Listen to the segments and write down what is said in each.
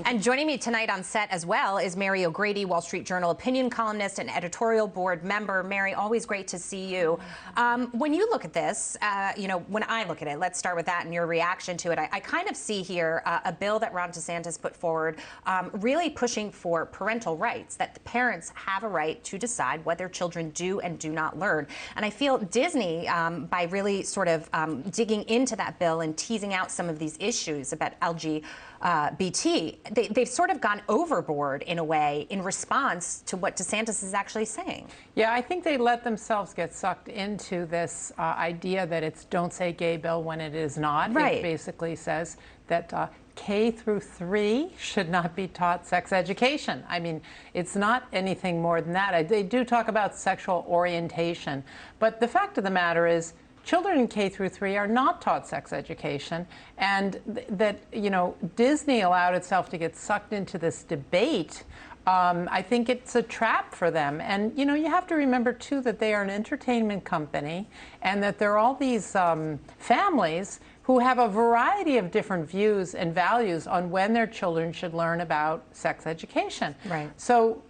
And joining me tonight on set as well is Mary O'Grady, Wall Street Journal opinion columnist and editorial board member. Mary, always great to see you. When you look at this, when I look at it, let's start with that and your reaction to it. I kind of see here a bill that Ron DeSantis put forward really pushing for parental rights, that the parents have a right to decide what their children do and do not learn. And I feel Disney, by really sort of digging into that bill and teasing out some of these issues about LGBT, they've sort of gone overboard in a way in response to what DeSantis is actually saying. Yeah, I think they let themselves get sucked into this idea that it's don't say gay bill when it is not. Right. It basically says that K through 3 should not be taught sex education. I mean, it's not anything more than that. They do talk about sexual orientation, but the fact of the matter is children in K through 3 are not taught sex education, and that, Disney allowed itself to get sucked into this debate. I think it's a trap for them. And, you have to remember, too, that they are an entertainment company and that there are all these families who have a variety of different views and values on when their children should learn about sex education. Right. So,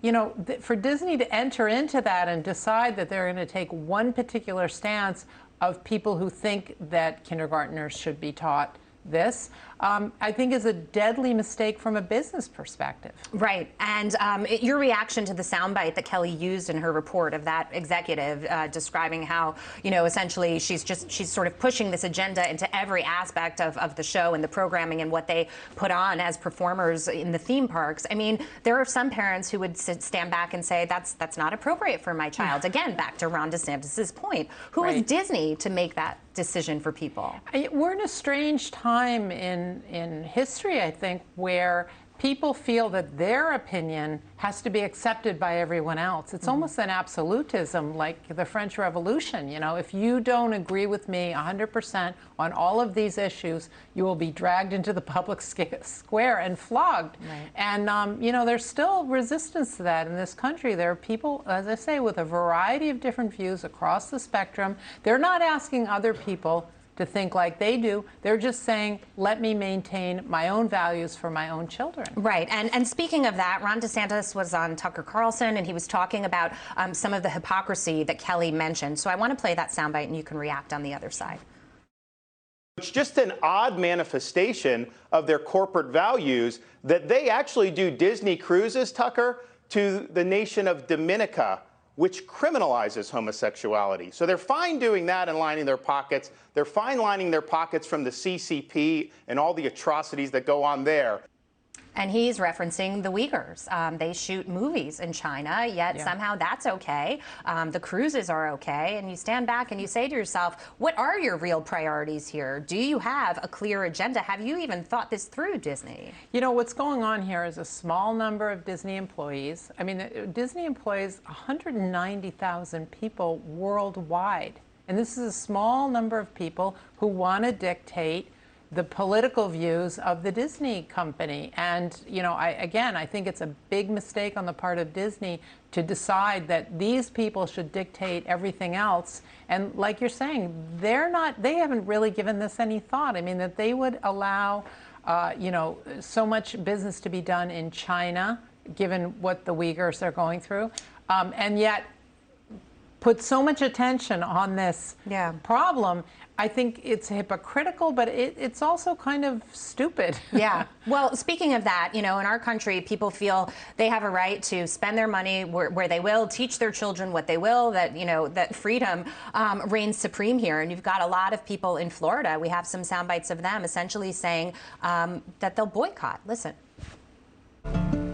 for Disney to enter into that and decide that they're going to take one particular stance of people who think that kindergartners should be taught this, I think is a deadly mistake from a business perspective. Right. And your reaction to the soundbite that Kelly used in her report of that executive describing how, essentially she's sort of pushing this agenda into every aspect of the show and the programming and what they put on as performers in the theme parks. I mean, there are some parents who would stand back and say that's not appropriate for my child. Again, back to Ron DeSantis's point. Who is Disney to make that decision for people? We're in a strange time in history, I think, where people feel that their opinion has to be accepted by everyone else. It's almost an absolutism, like the French Revolution. If you don't agree with me 100% on all of these issues, you will be dragged into the public square and flogged. Right. And, there's still resistance to that in this country. There are people, as I say, with a variety of different views across the spectrum. They're not asking other people to think like they do. They're just saying, let me maintain my own values for my own children. Right. And speaking of that, Ron DeSantis was on Tucker Carlson, and he was talking about some of the hypocrisy that Kelly mentioned. So I want to play that soundbite, and you can react on the other side. It's just an odd manifestation of their corporate values that they actually do Disney cruises, Tucker, to the nation of Dominica, which criminalizes homosexuality. So they're fine doing that and lining their pockets. They're fine lining their pockets from the CCP and all the atrocities that go on there. And he's referencing the Uyghurs. They shoot movies in China, yet somehow that's okay. The cruises are okay. And you stand back and you say to yourself, what are your real priorities here? Do you have a clear agenda? Have you even thought this through, Disney? What's going on here is a small number of Disney employees. I mean, Disney employs 190,000 people worldwide. And this is a small number of people who want to dictate the political views of the Disney company. And, I think it's a big mistake on the part of Disney to decide that these people should dictate everything else. And like you're saying, they haven't really given this any thought. I mean, that they would allow, so much business to be done in China, given what the Uyghurs are going through, and yet put so much attention on this problem. I think it's hypocritical, but it's also kind of stupid. Yeah. Well, speaking of that, in our country, people feel they have a right to spend their money where they will, teach their children what they will, that, that freedom reigns supreme here. And you've got a lot of people in Florida. We have some sound bites of them essentially saying that they'll boycott. Listen.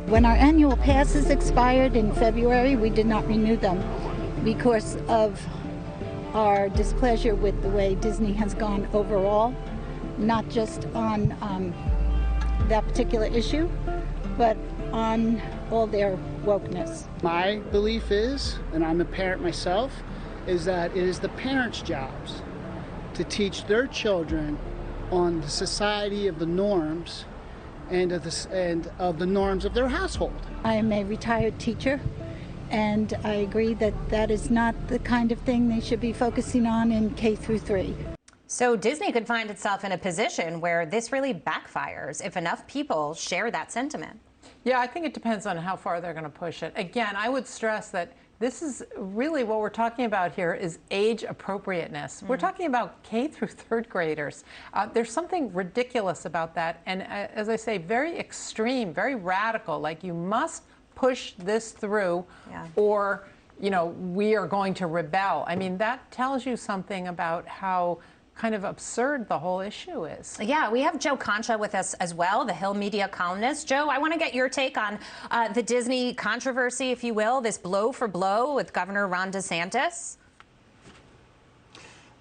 When our annual passes expired in February, we did not renew them because of our displeasure with the way Disney has gone overall, not just on that particular issue, but on all their wokeness. My belief is, and I'm a parent myself, is that it is the parents' jobs to teach their children on the society of the norms and of the norms of their household. I am a retired teacher, and I agree that that is not the kind of thing they should be focusing on in K through 3. So Disney could find itself in a position where this really backfires if enough people share that sentiment. Yeah, I think it depends on how far they're going to push it. Again, I would stress that this is really what we're talking about here is age appropriateness. We're talking about K through third graders. There's something ridiculous about that. And as I say, very extreme, very radical. Like you must push this through or, you know, we are going to rebel. I mean, that tells you something about how kind of absurd the whole issue is. Yeah, we have Joe Concha with us as well, the Hill media columnist. Joe, I want to get your take on the Disney controversy, if you will, this blow for blow with Governor Ron DeSantis.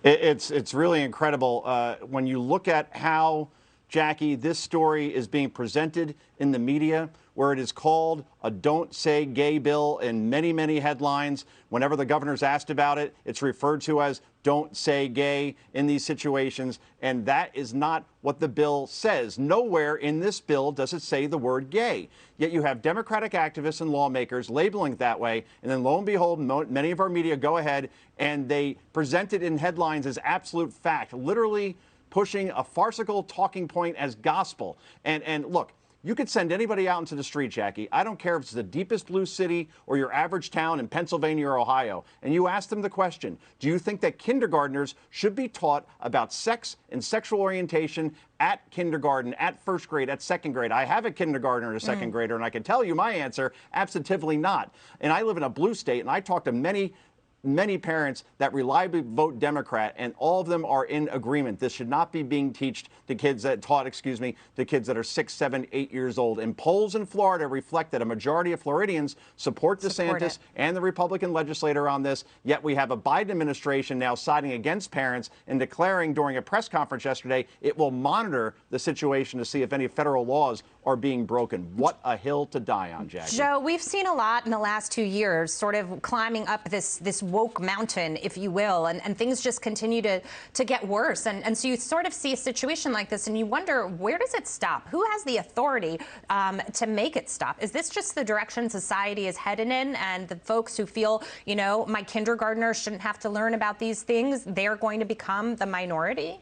It's really incredible when you look at how, Jackie, this story is being presented in the media, where it is called a "Don't Say Gay" bill in many, many headlines. Whenever the governor's asked about it, it's referred to as "Don't Say Gay" in these situations, and that is not what the bill says. Nowhere in this bill does it say the word gay. Yet you have Democratic activists and lawmakers labeling it that way, and then lo and behold, many of our media go ahead and they present it in headlines as absolute fact, literally pushing a farcical talking point as gospel. And look, you could send anybody out into the street, Jackie. I don't care if it's the deepest blue city or your average town in Pennsylvania or Ohio, and you ask them the question, do you think that kindergartners should be taught about sex and sexual orientation at kindergarten, at first grade, at second grade? I have a kindergartner and a second grader, and I can tell you my answer, absolutely not. And I live in a blue state, and I talk to many parents that reliably vote Democrat, and all of them are in agreement. This should not be being taught to kids that are 6, 7, 8 years old. And polls in Florida reflect that a majority of Floridians support DeSantis and the Republican legislator on this. Yet we have a Biden administration now siding against parents and declaring during a press conference yesterday it will monitor the situation to see if any federal laws are being broken. What a hill to die on, Jackie. Joe, we've seen a lot in the last 2 years, sort of climbing up this woke mountain, if you will, and things just continue to get worse. And so you sort of see a situation like this and you wonder, where does it stop? Who has the authority to make it stop? Is this just the direction society is headed in, and the folks who feel, you know, my kindergartner shouldn't have to learn about these things, they're going to become the minority?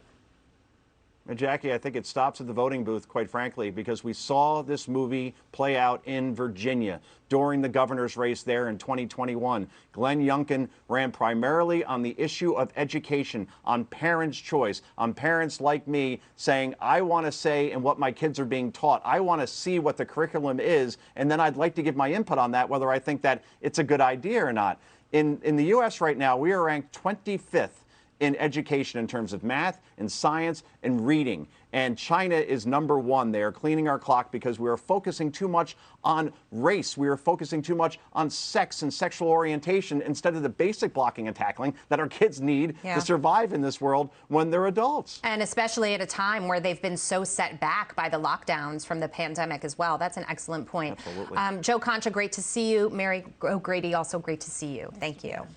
Jackie, I think it stops at the voting booth, quite frankly, because we saw this movie play out in Virginia during the governor's race there in 2021. Glenn Youngkin ran primarily on the issue of education, on parents' choice, on parents like me saying, I want to say and what my kids are being taught. I want to see what the curriculum is, and then I'd like to give my input on that, whether I think that it's a good idea or not. In the U.S. right now, we are ranked 25th in education in terms of math and science and reading. And China is #1. They are cleaning our clock because we are focusing too much on race. We are focusing too much on sex and sexual orientation instead of the basic blocking and tackling that our kids need to survive in this world when they're adults. And especially at a time where they've been so set back by the lockdowns from the pandemic as well. That's an excellent point. Absolutely. Joe Concha, great to see you. Mary O'Grady, also great to see you. Thank you.